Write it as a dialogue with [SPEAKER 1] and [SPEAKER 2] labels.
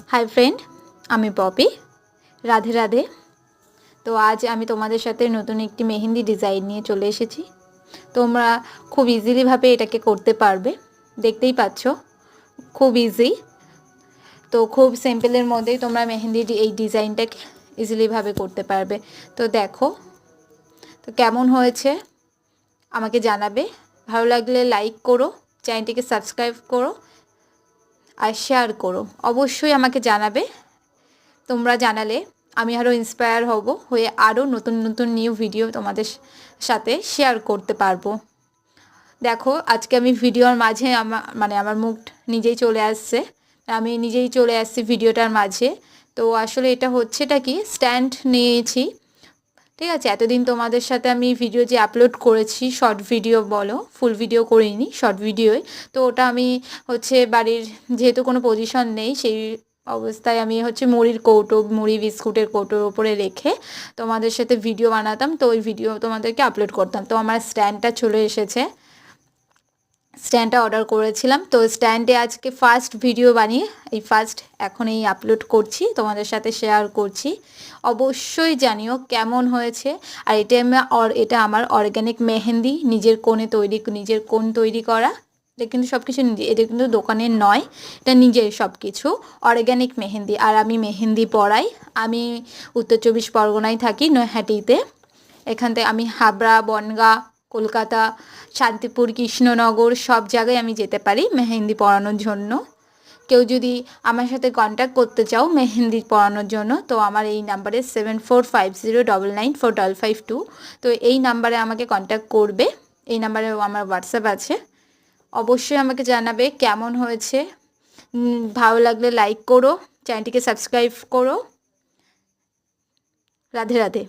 [SPEAKER 1] High friend आमी puppy Radhe Radhe. तो आज आमी तोमादेर साथे नतून एकटी मेहेंदी डिजाइन निये चले एसेछि। तोमरा खूब इजिली भावे एटाके करते पारबे, देखतेई पाच्छो खूब इजी। तो खूब सिम्पलेर मध्येई तोमरा मेहेंदी एई डिजाइनटाके इजिली भावे करते पारबे। तो देखो तो केमन हयेछे आमाके जानाबे, भालो लागले लाइक करो, चैनलटिके सबस्क्राइब करो और शेयर करो। अवश्यई आमाके जानाबे, तोमरा जानाले आमी आरो इन्सपायर हब, हये आरो नतून नतून निउ भिडियो तोमादेर साथे शेयर करते पारबो। देखो आजके आमी भिडियोर माझे आमार मुख निजेई चले आसছে, आमी निजेई चले आसছি भिडियोटार माझे। तो आसले এটা হচ্ছেটা কি স্ট্যান্ড নিয়েছি, ঠিক আছে। এতদিন তোমাদের সাথে আমি ভিডিও যে আপলোড করেছি শর্ট ভিডিও বলো, ফুল ভিডিও করিনি, শর্ট ভিডিওই। তো ওটা আমি হচ্ছে বাড়ির যেহেতু কোনো পজিশন নেই সেই অবস্থায় আমি হচ্ছে মুড়ির কৌটো, মুড়ি বিস্কুটের কৌটোর ওপরে রেখে তোমাদের সাথে ভিডিও বানাতাম। তো ওই ভিডিও তোমাদেরকে আপলোড করতাম। তো আমার স্ট্যান্ডটা চলে এসেছে, স্ট্যান্ডটা অর্ডার করেছিলাম। তো স্ট্যান্ডে আজকে ফার্স্ট ভিডিও বানিয়ে এই ফার্স্ট এখন এই আপলোড করছি, তোমাদের সাথে শেয়ার করছি। অবশ্যই জানিও কেমন হয়েছে। আর এটা আমার অর্গানিক মেহেন্দি, নিজের কোণ তৈরি করা। এটা কিন্তু সব কিছু নিজে, এটা কিন্তু দোকানের নয়, এটা নিজের সব কিছু অর্গানিক মেহেন্দি। আর আমি মেহেন্দি পরাই। আমি উত্তর 24 পরগনায় থাকি, নৈহাটিতে। এখান থেকে আমি হাবড়া, বনগাঁ, কলকাতা, শান্তিপুর, কৃষ্ণনগর সব জায়গায় আমি যেতে পারি মেহেন্দি পরানোর জন্য। কেউ যদি আমার সাথে কন্ট্যাক্ট করতে চাও মেহেন্দি পরানোর জন্য, তো আমার এই নাম্বারে 7450994552, তো এই নাম্বারে আমাকে কন্ট্যাক্ট করবে। এই নাম্বারে আমার হোয়াটসঅ্যাপ আছে। অবশ্যই আমাকে জানাবে কেমন হয়েছে। ভালো লাগলে লাইক করো, চ্যানেলটিকে সাবস্ক্রাইব করো। রাধে রাধে।